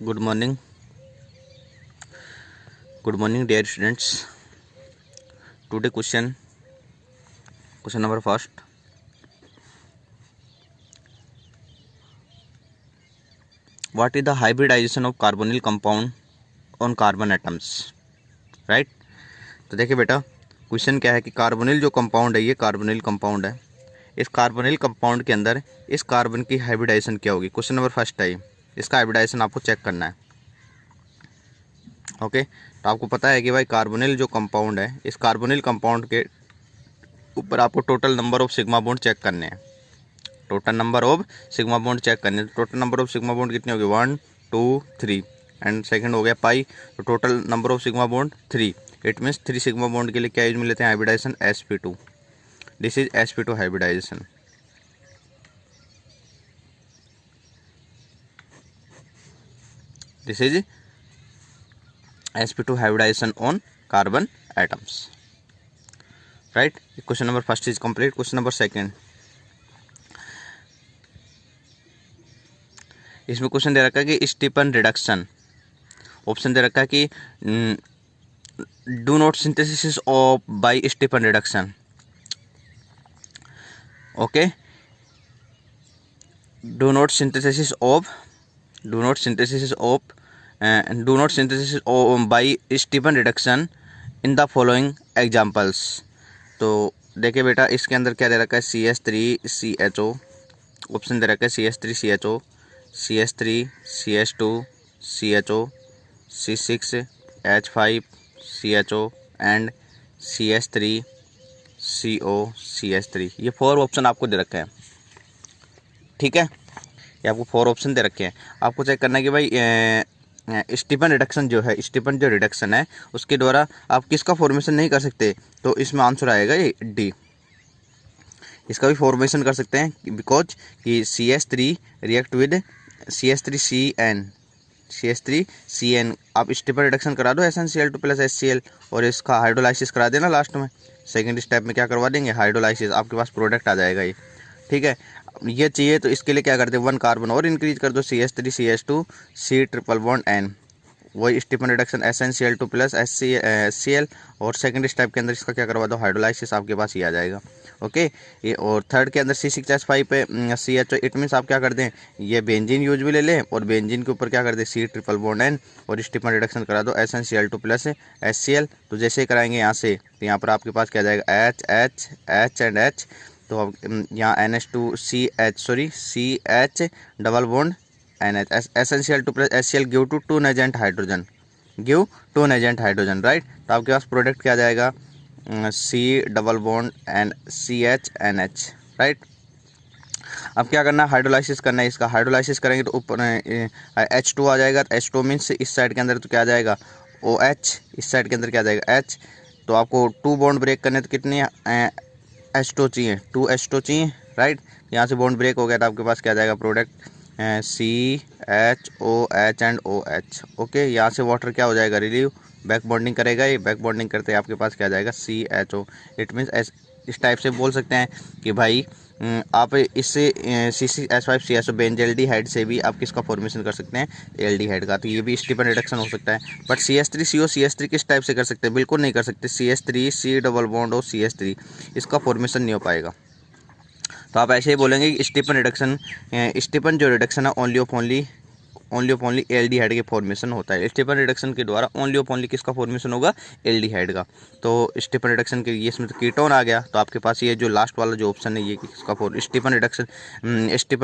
Good morning. Good morning, dear students. Today question number first. What is the hybridization of carbonyl compound on carbon atoms? Right? तो देखिए बेटा, question क्या है कि carbonyl जो compound है, ये कार्बोनिल कंपाउंड है। इस कार्बोनिल कंपाउंड के अंदर इस कार्बन की हाइब्रिडाइजेशन क्या होगी? क्वेश्चन नंबर फर्स्ट है। इसका हाइब्रिडाइजेशन आपको चेक करना है। ओके, तो आपको पता है कि भाई कार्बोनिल जो कंपाउंड है, इस कार्बोनिल कंपाउंड के ऊपर आपको total number of sigma bond check करने हैं। Total number of sigma bond check करने हैं। Total number of sigma bond कितनी होगी? 1 2 3 एंड सेकंड हो गया पाई। तो total number of sigma bond 3। It means 3 sigma bond के लिए क्या यूज में लेते हैं? Hybridization sp2। This is sp2 hybridization. This is sp2 hybridization on carbon atoms. Right? Question number first is complete. Question number second. इसमें question दे रखा है कि स्टीफन रिडक्शन। ऑप्शन दे रखा है कि do not synthesis of by Stephen reduction. Okay, do not synthesis of by Stephen reduction in the following examples. तो देखिए बेटा, इसके अंदर क्या दे रखा है? CH3CHO। ऑप्शन दे रखा है CH3CHO, CH3CH2, CHO, C6H5CHO and CH3CO, CH3। ये 4 ऑप्शन आपको दे रखे हैं। ठीक है, ये आपको 4 ऑप्शन दे रखे हैं। आपको चेक करना है कि भाई स्टीफन रिडक्शन जो है, स्टीफन जो रिडक्शन है, उसके द्वारा आप किसका फॉर्मेशन नहीं कर सकते? तो इसमें आंसर आएगा ये डी। इसका भी फॉर्मेशन कर सकते हैं बिकॉज कि CH3 रिएक्ट विद CH3CN। आप स्टीफन रिडक्शन करा दो SnCl2 प्लस HCl और इसका हाइड्रोलाइसिस करा देना लास्ट में। सेकंड स्टेप में क्या करवा देंगे? हाइड्रोलाइसिस। आपके पास प्रोडक्ट आ जाएगा ये। ठीक है, ये चाहिए तो इसके लिए क्या करते हैं? 1 कार्बन और इंक्रीज कर दो, CH3CH2 C++N। वही Stephen reduction SnCl2 plus HCl। और सेकंड स्टेप के अंदर इसका क्या करवा दो? हाइड्रोलाइसिस। आपके पास ही आ जाएगा। ओके, ये और थर्ड के अंदर C6H5 पे CHO। इट मीन्स आप क्या कर दें? ये बेंजीन यूज भी ले लें और बेंजीन के ऊपर क्या कर दें? C++N और स्टीफन रिडक्शन करा दो SnCl2 प्लस HCl। तो जैसे ही कराएंगे यहाँ से, तो यहाँ पर आपके पास क्या जाएगा? H and H। तो अब यहाँ CH double bond NH। SnCl2 plus HCl give to nascent hydrogen, right. तो आपके पास प्रोडक्ट क्या जाएगा? C++CHNH, right. अब क्या करना है? हाइड्रोलाइसिस करना है। इसका हाइड्रोलाइसिस करेंगे तो ऊपर H2 आ जाएगा। H2 मीन्स इस साइड के अंदर तो क्या आ जाएगा? OH। इस साइड के अंदर क्या आ जाएगा? H। तो आपको 2 बॉन्ड ब्रेक करने तो कितनी H2 चाहिए? 2 H2 चाहिए, राइट। यहाँ से बॉन्ड ब्रेक हो गया तो आपके पास क्या आ जाएगा? Product CHOH and OH। Okay, यहाँ से वाटर क्या हो जाएगा? रिलीव, बैक बॉन्डिंग करेगा। ये बैक बॉन्डिंग करते हैं आपके पास क्या आ जाएगा? CHO। इट मीन्स इस टाइप से बोल सकते हैं कि भाई आप इससे C6H5CHO बेंजल्डिहाइड से भी आप किसका फॉर्मेशन कर सकते हैं? एल्डिहाइड का। तो ये भी स्टीफन रिडक्शन हो सकता है। बट CH3CO CH3 किस टाइप से कर सकते हैं? बिल्कुल नहीं कर सकते। CH3 C डबल बॉन्ड और CH3, इसका फॉर्मेशन नहीं हो पाएगा। तो आप ऐसे ही बोलेंगे कि स्टीफन जो रिडक्शन है ओनली ऑफ ओनली एल्डिहाइड के फॉर्मेशन होता है। स्टीफन रिडक्शन के द्वारा ओनली ऑफ ओनली किसका फॉर्मेशन होगा? एल्डिहाइड का। तो स्टीफन रिडक्शन के ये इसमें तो कीटोन आ गया। तो आपके पास ये जो लास्ट वाला जो ऑप्शन है, ये किसका Stephen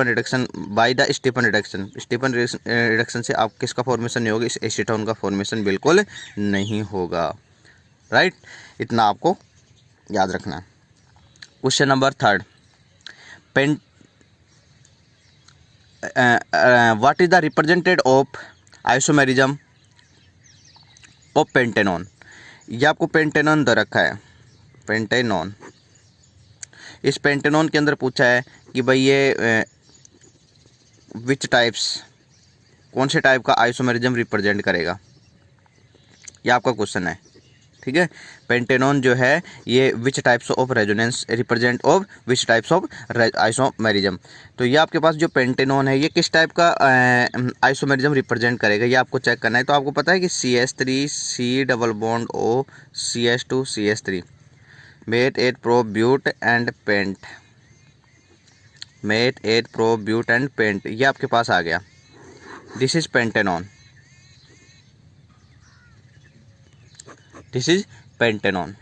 reduction by the Stephen reduction से आप किसका फॉर्मेशन नहीं होगा? इस एसीटोन का फॉर्मेशन बिल्कुल नहीं होगा, राइट। इतना आपको याद रखना है। Question number third, what is the represented of isomerism of pentanone? ये आपको पेंटेनॉन दे रखा है, पेंटेनॉन। इस पेंटेनॉन के अंदर पूछा है कि भाई ये विच टाइप्स, कौन से टाइप का आइसोमेरिज्म रिप्रेजेंट करेगा? ये आपका क्वेश्चन है। ठीक है। पेंटेनॉन जो है ये विच types of resonance represent of which types of isomerism. तो ये आपके पास जो पेंटेनॉन है ये किस टाइप का आइसोमेरिज्म रिप्रेजेंट करेगा, ये आपको चेक करना है। तो आपको पता है कि CH3 C double bond O CH2 CH3 meth 8 pro but and pent, meth 8 pro but and pent, ये आपके पास आ गया। This is pentanone, this is pentanone,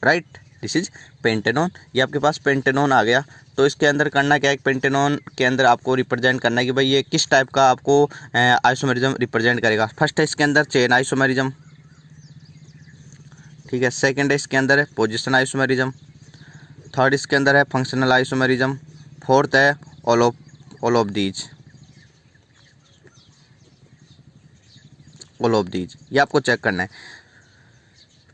right, this is pentanone. ये आपके पास पेंटेनॉन आ गया। तो इसके अंदर करना क्या है, पेंटेनॉन के अंदर आपको रिप्रेजेंट करना है कि भाई ये किस टाइप का आपको आइसोमेरिज्म रिप्रेजेंट करेगा। फर्स्ट है इसके अंदर चेन आइसोमेरिज्म, ठीक है। सेकंड है इसके अंदर है पोजिशन आइसोमेरिज्म, थर्ड इसके अंदर है फंक्शनल आइसोमेरिज्म, फोर्थ है all of these, all of these, ये आपको चेक करना है।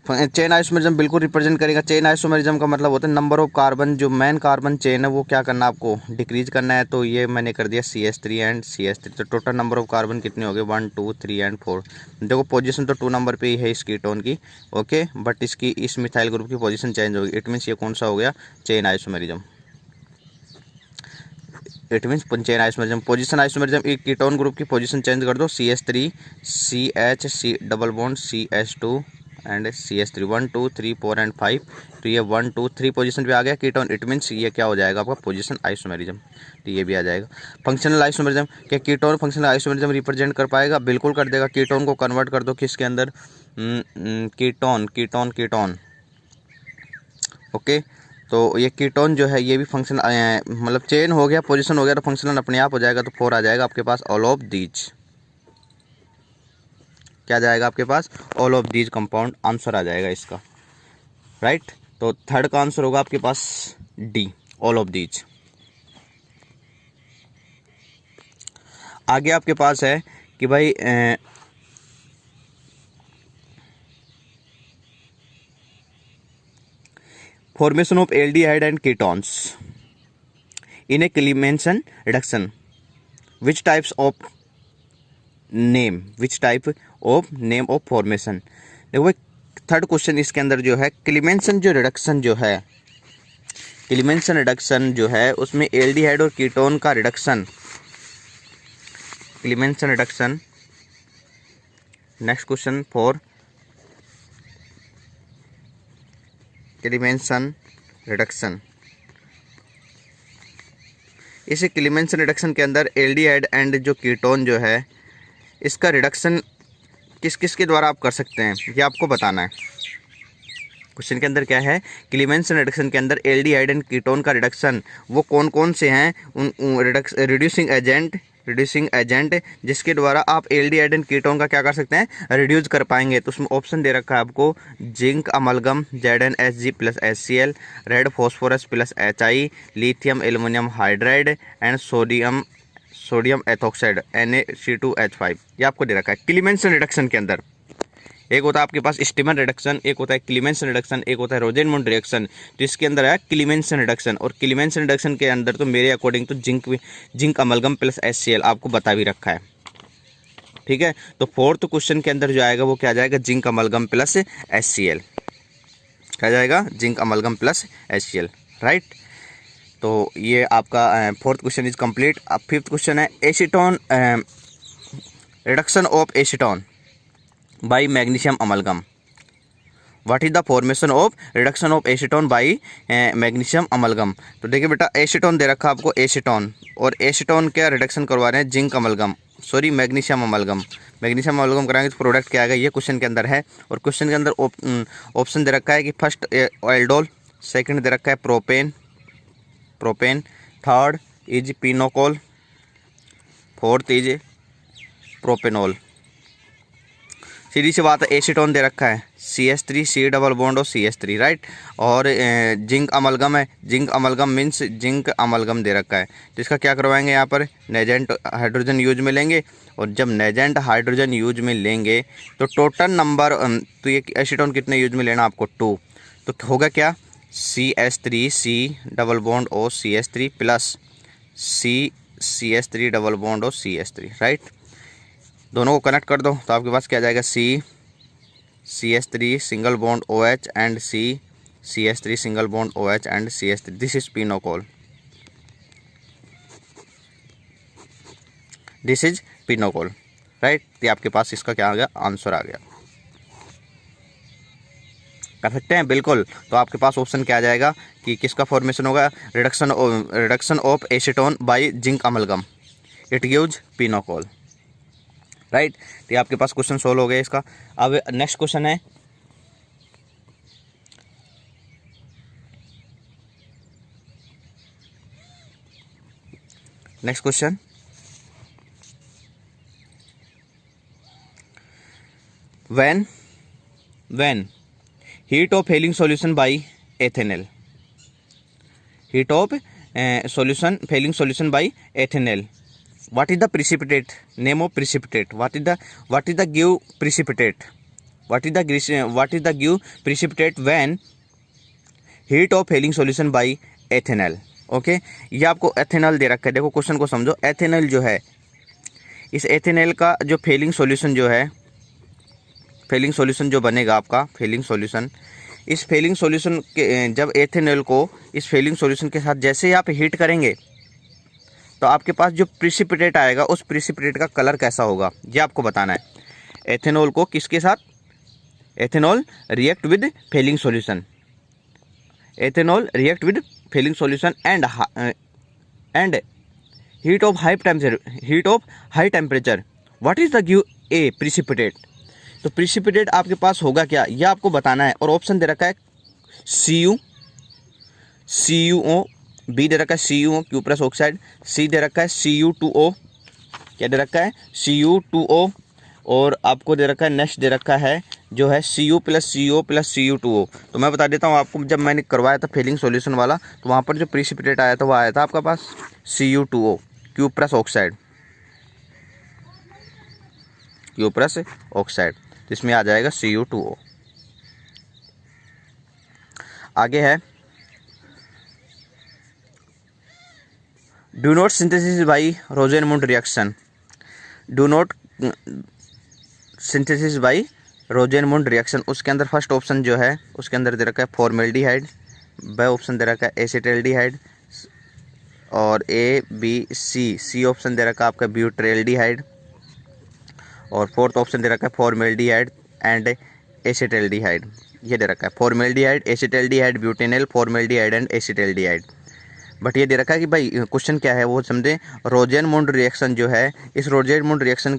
चेन आइसोमेरिज्म बिल्कुल रिप्रेजेंट करेगा। चेन आइसोमेरिज्म का मतलब होता है नंबर ऑफ कार्बन, जो मेन कार्बन चेन है वो क्या करना है आपको डिक्रीज करना है। तो ये मैंने कर दिया CH3 एंड CH3। तो टोटल नंबर ऑफ कार्बन कितने हो गए 1 2 3 एंड 4। देखो पोजीशन तो 2 नंबर पे ही है इस कीटोन की, ओके, बट इसकी इस मिथाइल ग्रुप की पोजीशन चेंज होगी। इट मीन्स ये कौन सा हो गया chain isomerism, it means chain isomerism. Position isomerism एक कीटोन ग्रुप की पोजीशन चेंज कर दो, CH3 CH C double bond CH2 and CH3 1 2 3 4 and 5। तो ये 1 2 3 पोजीशन पे आ गया कीटोन। इट मीन्स ये क्या हो जाएगा आपका पोजीशन आइसोमेरिज्म, तो ये भी आ जाएगा। फंक्शनल आइसोमेरिज्म, क्या कीटोन फंक्शनल आइसोमेरिज्म रिप्रेजेंट कर पाएगा, बिल्कुल कर देगा। कीटोन को कन्वर्ट कर दो किसके अंदर, कीटोन कीटोन कीटोन, ओके। तो ये कीटोन जो है ये भी फंक्शन मतलब चेन हो गया, पोजीशन हो गया, तो फंक्शनल अपने आप हो जाएगा। तो 4 आ जाएगा आपके पास ऑल ऑफ दीज, क्या जाएगा आपके पास all of these compound, answer आ जाएगा इसका, राइट। तो थर्ड का आंसर होगा आपके पास D, ऑल ऑफ दीज। आगे आपके पास है कि भाई formation of aldehyde and ketones in a Clemmensen reduction, which types of name, which type of name of formation. देखो थर्ड क्वेश्चन इसके अंदर जो है क्लीमेंसन जो रिडक्शन जो है, क्लीमेंसन रिडक्शन जो है उसमें एल्डिहाइड और कीटोन का reduction, क्लीमेंसन reduction. Next question for क्लीमेंसन reduction, इस क्लीमेंसन रिडक्शन के अंदर एल्डिहाइड एंड जो कीटोन जो है इसका रिडक्शन किस किस के द्वारा आप कर सकते हैं, ये आपको बताना है। क्वेश्चन के अंदर क्या है, क्लीमेंसन रिडक्शन के अंदर एल्डिहाइड एंड कीटोन का रिडक्शन वो कौन कौन से हैं, उन रिड्यूसिंग एजेंट जिसके द्वारा आप एल्डिहाइड एंड कीटोन का क्या कर सकते हैं रिड्यूस कर पाएंगे। तो उसमें ऑप्शन दे रखा है आपको zinc amalgam ZnHg plus HCl, red phosphorus plus HI, lithium aluminium hydride and sodium ethoxide Na(C2H5), ये आपको दे रखा है। क्लीमेंसन रिडक्शन के अंदर एक होता है आपके पास स्टीमन रिडक्शन, एक होता है क्लीमेंसन रिडक्शन, एक होता है रोजेनमुंड रिएक्शन। तो इसके अंदर है क्लीमेंसन रिडक्शन, और क्लीमेंसन रिडक्शन के अंदर तो मेरे अकॉर्डिंग तो जिंक अमलगम प्लस HCl आपको बता भी रखा है, ठीक है। तो फोर्थ क्वेश्चन के अंदर जो आएगा वो क्या जाएगा जिंक अमलगम प्लस HCl, क्या जाएगा zinc amalgam plus HCl, right. तो ये आपका फोर्थ क्वेश्चन इज कंप्लीट। अब फिफ्थ क्वेश्चन है acetone, reduction of acetone by magnesium amalgam. What is the formation of reduction of acetone by magnesium amalgam. तो देखिए बेटा एसीटोन दे रखा आपको एसीटोन, और एसीटोन क्या रिडक्शन करवा रहे हैं zinc amalgam, sorry magnesium amalgam. Magnesium amalgam कराएंगे तो प्रोडक्ट क्या आएगा, ये क्वेश्चन के अंदर है। और क्वेश्चन के अंदर ऑप्शन दे रखा है कि फर्स्ट एल्डोल, सेकंड दे रखा है propane, third is pinacol, fourth is propanol. सीधी सी बात है एसीटोन दे रखा है CH3 C डबल बॉन्ड और CH3, राइट। और जिंक अमलगम है, zinc amalgam means zinc amalgam दे रखा है। तो इसका क्या करवाएंगे यहाँ पर नेजेंट हाइड्रोजन यूज में लेंगे, और जब नेजेंट हाइड्रोजन यूज में लेंगे तो टोटल नंबर तो ये एसीटोन कितने यूज में लेना आपको 2। तो होगा क्या CH3 C डबल बॉन्ड और CH3 plus CH3 double bond और CH3, राइट। दोनों को कनेक्ट कर दो तो आपके पास क्या जाएगा CH3 single bond OH and CH3 single bond OH and CH3. This is pinocol. This is pinacol, right. ये आपके पास इसका क्या आ गया, आंसर आ गया। कर सकते हैं बिल्कुल। तो आपके पास ऑप्शन क्या आ जाएगा कि किसका फॉर्मेशन होगा, reduction of acetone by zinc amalgam, it gives pinacol, right. तो ये आपके पास क्वेश्चन सोल्व हो गया इसका। अब नेक्स्ट क्वेश्चन है, next question, when heat of failing solution by ethanol, heat of failing solution by ethanol, what is the precipitate, name of precipitate, what is the give precipitate, what is the give precipitate when heat of failing solution by ethanol। Okay, ये आपको ethanol दे रखा है। देखो question को समझो, ethanol जो है, इस एथेनॉल का जो फेलिंग सॉल्यूशन जो है, फेलिंग सॉल्यूशन जो बनेगा आपका फेलिंग सॉल्यूशन, इस फेलिंग सॉल्यूशन के जब एथेनॉल को इस फेलिंग सॉल्यूशन के साथ जैसे ही आप हीट करेंगे तो आपके पास जो प्रिसिपिटेट आएगा उस प्रिसिपिटेट का कलर कैसा होगा, ये आपको बताना है। एथेनॉल को किसके साथ, ethanol react with Fehling solution, ethanol react with Fehling solution and heat of high temperature, what is the give a precipitate. तो प्रिसिपिटेट आपके पास होगा क्या, ये आपको बताना है। और ऑप्शन दे रखा है CuO, बी दे रखा है CuO क्यूप्रस ऑक्साइड, सी दे रखा है Cu2O, क्या दे रखा है Cu2O, और आपको दे रखा है नेक्स्ट दे रखा है जो है Cu plus CO plus Cu2O। तो मैं बता देता हूँ आपको, जब मैंने करवाया था फेलिंग सॉल्यूशन वाला तो वहाँ पर जो प्रिसिपिटेट आया था वो आया था आपका पास Cu2O cuprous oxide, cuprous oxide, तो इसमें आ जाएगा Cu2O। आगे है, do not synthesis by Rosenmund reaction, do not synthesis by Rosenmund reaction, उसके अंदर फर्स्ट ऑप्शन जो है उसके अंदर दे रखा है फॉर्मेल्डिहाइड, बी ऑप्शन दे रखा है एसिटल्डिहाइड, और सी ऑप्शन दे रखा है आपका ब्यूट्रेल्डिहाइड, और फोर्थ ऑप्शन दे रखा है फॉर्मेल्डिहाइड एंड एसिटल्डिहाइड। ये दे रखा है formaldehyde, acetaldehyde, butanol, formaldehyde and acetaldehyde. But ये दे रखा है कि भाई क्वेश्चन क्या है वो समझें। रोजेनमुंड रिएक्शन जो है, इस रोजेनमुंड रिएक्शन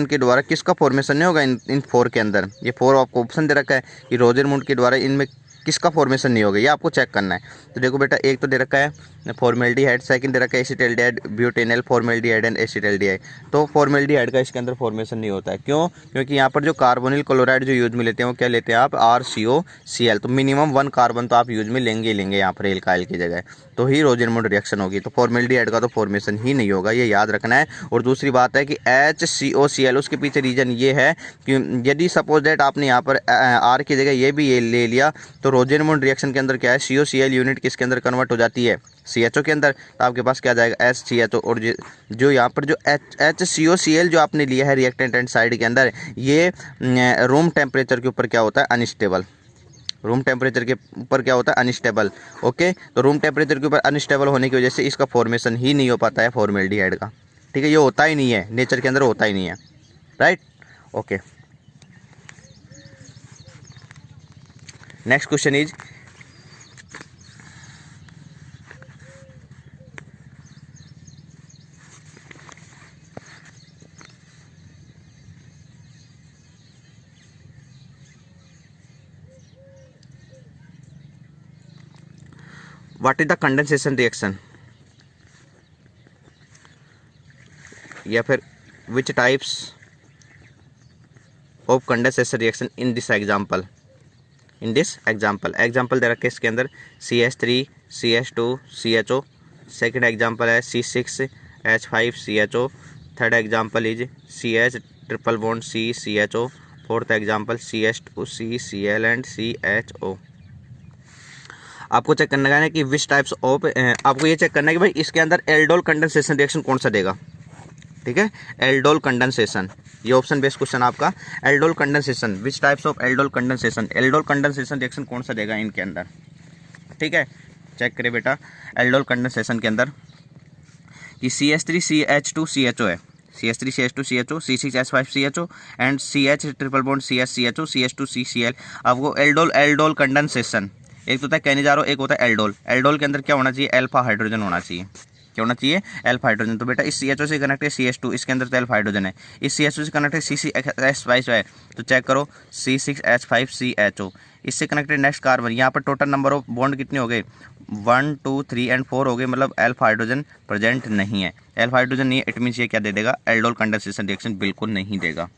के द्वारा किसका फॉर्मेशन नहीं होगा इन फोर के अंदर। ये फोर आपको ऑप्शन दे रखा है कि रोजेनमुंड के द्वारा इनमें किसका फॉर्मेशन नहीं होगा, ये आपको चेक करना है। तो देखो बेटा, एक तो दे रखा है फॉर्मेल्डिहाइड, सेकंड दे रखा है acetaldehyde, butanol, formaldehyde and acetaldehyde. तो फॉर्मेल्डिहाइड का इसके अंदर फॉर्मेशन नहीं होता है। क्यों? क्योंकि यहाँ पर जो कार्बोनिल क्लोराइड जो यूज में लेते हैं वो क्या लेते हैं आप, RCOCl। तो मिनिमम 1 कार्बन तो आप यूज में लेंगे यहाँ पर एल्काइल की जगह, तो ही रोजेनमुंड रिएक्शन होगी। तो फॉर्मेल्डिहाइड का तो फॉर्मेशन ही नहीं होगा, ये याद रखना है। और दूसरी बात है कि HCOCl, उसके पीछे रीजन ये है कि यदि सपोज दैट आपने यहाँ पर R की जगह ये भी ले लिया तो रोजेनमुंड रिएक्शन के अंदर क्या है, COCl यूनिट किसके अंदर कन्वर्ट हो जाती है, CHO के अंदर। तो आपके पास क्या जाएगा HCHO। और जो यहाँ पर जो HCOCl जो आपने लिया है रिएक्टेंट एंड साइड के अंदर, ये रूम टेम्परेचर के ऊपर क्या होता है, अनस्टेबल। रूम टेम्परेचर के ऊपर क्या होता है, अनस्टेबल। ओके, तो रूम टेम्परेचर के ऊपर अनस्टेबल होने की वजह से इसका फॉर्मेशन ही नहीं हो पाता है फॉर्मेल्डिहाइड का। ठीक है, ये होता ही नहीं है, नेचर के अंदर होता ही नहीं है, right. Okay, next question is, what is the condensation reaction, या फिर which types of condensation reaction in this example, example दे रखे इसके अंदर CH3 CH2 CHO, second example है C6H5 CHO, third example is CH triple bond C CHO, fourth example CH2 C Cl and CHO। आपको check करना है कि विच types of, आपको ये चेक करना है कि भाई इसके अंदर एल्डोल कंडेंसेशन रिएक्शन कौन सा देगा। ठीक ठीक है। एल्डोल कंडेंसेशन, ये ऑप्शन बेस्ड क्वेश्चन आपका। Aldol condensation, which types of aldol condensation, aldol condensation reaction कौन सा देगा इनके अंदर, ठीक है। चेक करें बेटा एल्डोल कंडेंसेशन के अंदर कि CH3CH2CHO है, CH3CH2CHO, C6H5CHO and CH triple bond CH CH2CCl। अब वो एल्डोल कंडेंसेशन, एक तो होता है कैनिजारो, एक होता है एल्डोल। एल्डोल के अंदर क्या होना चाहिए, अल्फा हाइड्रोजन होना चाहिए, क्या होना चाहिए, अल्फा हाइड्रोजन। तो बेटा इस CHO से कनेक्ट है CH2, इसके अंदर तो अल्फा हाइड्रोजन है। इस CH2 से कनेक्ट है C6H5 है, तो चेक करो C6H5CHO। इससे कनेक्टेड नेक्स्ट कार्बन, यहाँ पर टोटल नंबर ऑफ बॉन्ड कितने हो गए, 1 2 3 एंड 4 हो गए, मतलब अल्फा हाइड्रोजन प्रेजेंट नहीं है। अल्फा हाइड्रोजन नहीं है, इट मीन्स ये क्या दे देगा, एल्डोल कंडेंसेशन रिएक्शन बिल्कुल नहीं देगा।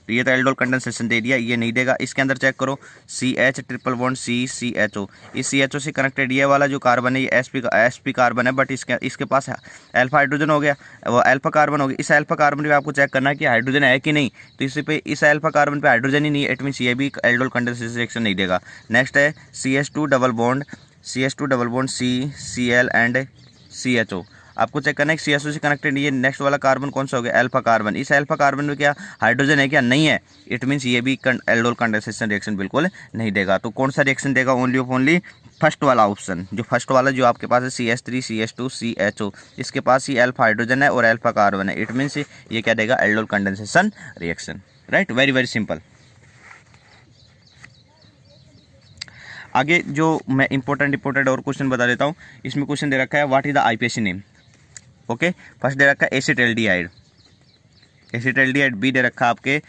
तो ये तो एल्डोल कंडेंसेशन दे दिया, ये नहीं देगा। इसके अंदर चेक करो CH ट्रिपल बॉन्ड CCHO, इस CHO से कनेक्टेड ये वाला जो कार्बन है ये sp कार्बन है, बट इसके पास अल्फा हाइड्रोजन हो गया, वो अल्फा कार्बन हो गया। इस अल्फा कार्बन पे आपको चेक करना है कि हाइड्रोजन है कि नहीं, तो इस पे इस अल्फा कार्बन पे हाइड्रोजन ही नहीं है, इट मीन्स ये भी एल्डोल कंडेंसेशन रिएक्शन नहीं देगा। नेक्स्ट है CH2 double bond CCl and CHO, आपको चेक करना है CSO से कनेक्टेड ये नेक्स्ट वाला कार्बन कौन सा हो गया, अल्फा कार्बन। इस अल्फा कार्बन में क्या हाइड्रोजन है क्या, नहीं है, इट मीन्स ये भी एल्डोल कंडेंसेशन रिएक्शन बिल्कुल नहीं देगा। तो कौन सा रिएक्शन देगा, ओनली ऑफ ओनली फर्स्ट वाला ऑप्शन, जो फर्स्ट वाला जो आपके पास है CH3CH2CHO, इसके पास ही अल्फा हाइड्रोजन है और अल्फा कार्बन है, इट मीन्स ये क्या देगा, aldol condensation reaction, right. Very very simple. आगे जो मैं इंपॉर्टेंट और क्वेश्चन बता देता हूँ। इसमें क्वेश्चन दे रखा है what is the IUPAC name, okay. First दे रखा है एसिटाल्डिहाइड, एसिटाल्डिहाइड। बी दे रखा है आपके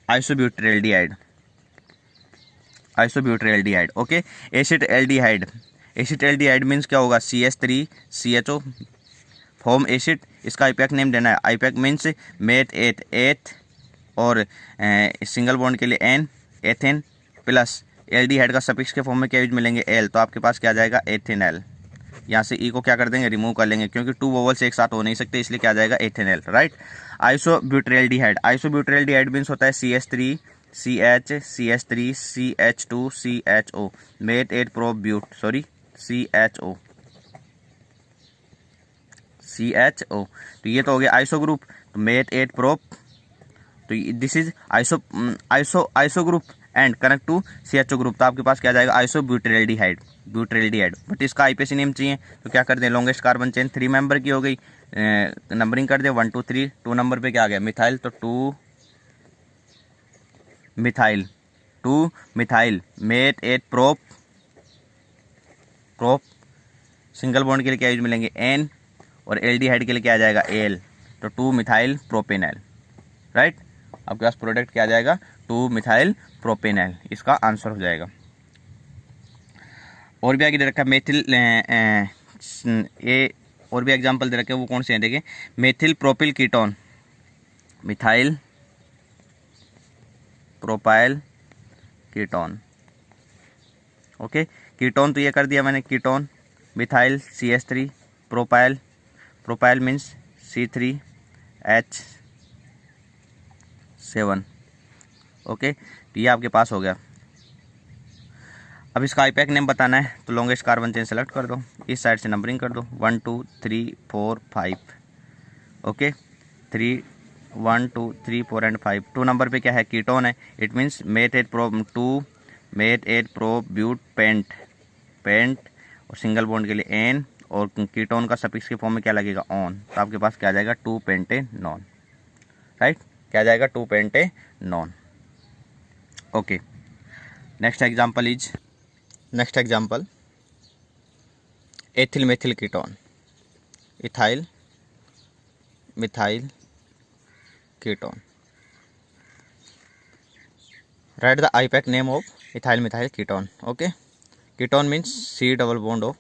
isobutyraldehyde, isobutyraldehyde, okay. Acetaldehyde, acetaldehyde means क्या होगा, CH3CHO फॉर्म एसिड। इसका आईपैक नेम देना है, आईपैक मीन्स मेथ एथ और सिंगल बॉन्ड के लिए N, एथेन, प्लस एल्डिहाइड का सफिक्स के फॉर्म में क्या यूज मिलेंगे, L, तो आपके पास क्या आ जाएगा, एथेनल। यहाँ से ई को क्या कर देंगे, रिमूव कर लेंगे, क्योंकि 2 वोवल्स एक साथ हो नहीं सकते, इसलिए क्या आ जाएगा, ethanal, right. Isobutaldehyde, isobutaldehyde means होता है CH3 CH CH3 CH2 CHO meth 8 pro but, sorry CHO, तो ये तो हो गया आइसो ग्रुप, तो मेथ 8 प्रो, तो this is iso group and connect to CHO group, तो आपके पास क्या जाएगा, आइसोब्यूटाल्डिहाइड, ब्यूटाल्डिहाइड। बट इसका आईपीएसी नेम चाहिए, तो क्या कर दें, लॉन्गेस्ट कार्बन चेन 3 मेंबर की हो गई, नंबरिंग कर दे 1 2 3, 2 नंबर पे क्या आ गया, मिथाइल, तो 2 methyl meth 8 prop, single bond के लिए क्या यूज मिलेंगे, N, और एल्डिहाइड के लिए क्या आ जाएगा, L, तो 2 मिथाइल प्रोपेनल, राइट। आपके पास प्रोडक्ट क्या आ जाएगा, 2 मिथाइल प्रोपेनल, इसका आंसर हो जाएगा। और भी आगे दे रखा है मेथिल, ये और भी एग्जांपल दे रखे हैं, वो कौन से हैं देखिए, methyl propyl ketone, methyl propyl ketone, okay. Ketone तो ये कर दिया मैंने, ketone, methyl CH3, propyl means C3H7, okay. तो ये आपके पास हो गया। अब इसका आईपैक नेम बताना है, तो लॉन्गेस्ट कार्बन चेन सेलेक्ट कर दो, इस साइड से नंबरिंग कर दो 1 2 3 4 5, ओके। 3 1 2 3 4 एंड 5, 2 नंबर पे क्या है, कीटोन है, it means meth 8 pro 2 meth 8 pro but pent और सिंगल बॉन्ड के लिए N, और कीटोन का सफिक्स के फॉर्म में क्या लगेगा, ऑन, तो आपके पास क्या आ जाएगा, 2 पेंटेनॉन, राइट। क्या आ जाएगा, 2 pentanone, okay. Next example ethyl methyl ketone, ethyl methyl ketone, right the IUPAC name of ethyl methyl ketone, okay. Ketone means C double bond of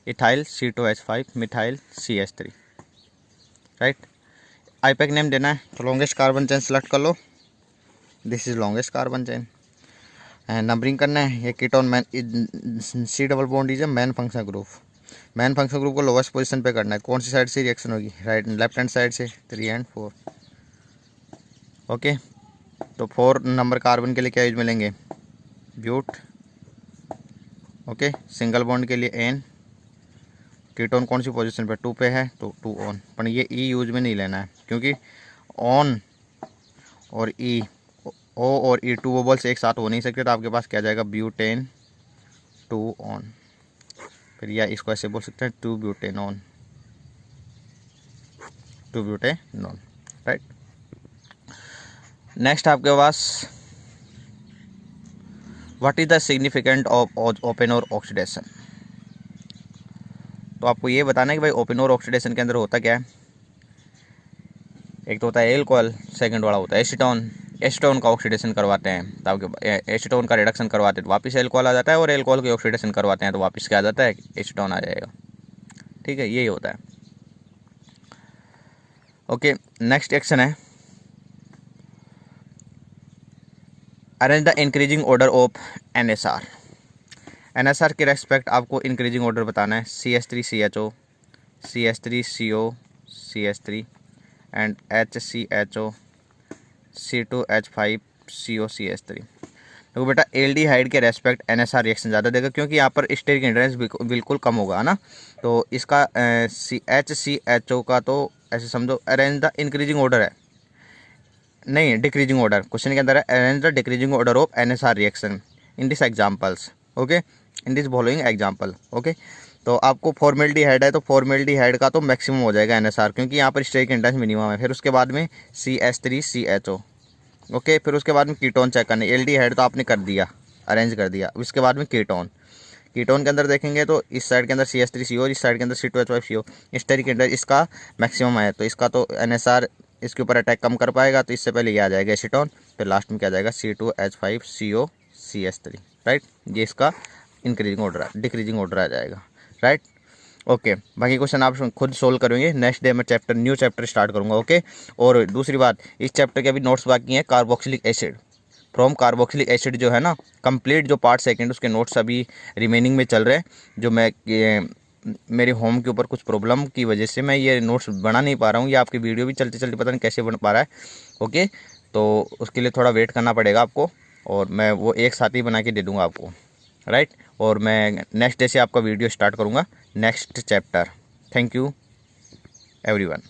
ethyl C2H5 methyl CH3, right. IUPAC name देना है, तो longest carbon chain select कर लो, this is longest carbon chain, numbering करना है। ये ketone main C double bond is a main function group, main function group को lowest position पे करना है। कौन सी साइड से रिएक्शन होगी, राइट लेफ्ट हैंड साइड से, 3 एंड 4, ओके। तो 4 नंबर कार्बन के लिए क्या यूज मिलेंगे, ब्यूट, ओके। सिंगल बॉन्ड के लिए N, कीटोन कौन सी पोजीशन पे, 2 पे है तो 2 ऑन, पर ये ई यूज में नहीं लेना है क्योंकि ऑन और ई, ओ और ई 2 वोबल्स एक साथ हो नहीं सकते, तो आपके पास क्या जाएगा, ब्यूटेन 2 ऑन। फिर या इसको ऐसे बोल सकते हैं 2 ब्यूटेनॉन, 2 ब्यूटेनॉन, राइट। नेक्स्ट आपके पास what is the significant of Oppenauer oxidation. तो आपको ये बताना है कि भाई ओपेनोर ऑक्सीडेशन के अंदर होता क्या है। एक तो होता है एल्कोहल, सेकंड वाला होता है एसीटोन। एसीटोन का ऑक्सीडेशन करवाते हैं तो आपके एसीटोन का रिडक्शन करवाते हैं तो वापस एल्कोहल आ जाता है, और एल्कोहल की ऑक्सीडेशन करवाते हैं तो वापस क्या आ जाता है, एसीटोन आ जाएगा। ठीक है, यही होता है। ओके, नेक्स्ट एक्शन है arrange the increasing order of NSR। NSR के रेस्पेक्ट आपको इंक्रीजिंग ऑर्डर बताना है, CH3CHO, CH3CO, CH3 and HCHO, C2H5CO, CH3। तो बेटा एल्डिहाइड के रेस्पेक्ट NSR रिएक्शन ज़्यादा देगा क्योंकि यहाँ पर स्टेरिक हिंड्रेंस बिल्कुल कम होगा, है ना। तो इसका HCHO का तो ऐसे समझो अरेंज द इंक्रीजिंग ऑर्डर है, नहीं डिक्रीजिंग ऑर्डर, क्वेश्चन के अंदर है arrange the decreasing order of NSR reaction in this examples. Okay, in this following example. Okay, तो आपको फॉर्मेल्डिहाइड है तो फॉर्मेल्डिहाइड का तो मैक्सिमम हो जाएगा NSR क्योंकि यहाँ पर स्टेरिक हिंड्रेंस मिनिमम है। फिर उसके बाद में CH3CHO। ओके, फिर उसके बाद में कीटोन चेक करने, एल्डिहाइड तो आपने कर दिया, अरेंज कर दिया। उसके बाद में कीटोन, कीटोन के अंदर देखेंगे तो इस साइड के अंदर CH3CO, इस साइड के अंदर C2H5CO, स्टेरिक हिंड्रेंस इसका मैक्सिमम है तो इसका तो NSR इसके ऊपर अटैक कम कर पाएगा, तो इससे पहले ये आ जाएगा एसीटोन, फिर लास्ट में क्या आ जाएगा C2H5CO CH3, राइट। ये इसका इंक्रीजिंग ऑर्डर, डिक्रीजिंग ऑर्डर आ जाएगा, राइट। ओके, बाकी क्वेश्चन आप खुद सोल्व करेंगे। नेक्स्ट डे मैं न्यू चैप्टर स्टार्ट करूंगा। ओके, और दूसरी बात, इस चैप्टर के अभी नोट्स बाकी हैं। Carboxylic acid, from carboxylic acid जो है ना, कंप्लीट जो पार्ट सेकंड उसके नोट्स अभी रिमेनिंग में चल रहे हैं। जो मैं मेरे होम के ऊपर कुछ प्रॉब्लम की वजह से मैं ये नोट्स बना नहीं पा रहा हूँ, ये आपकी वीडियो भी चलते चलते पता नहीं कैसे बन पा रहा है। ओके, तो उसके लिए थोड़ा वेट करना पड़ेगा आपको, और मैं वो एक साथ ही बना के दे दूँगा आपको, राइट। और मैं नेक्स्ट डे से आपका वीडियो स्टार्ट करूँगा next chapter. Thank you everyone.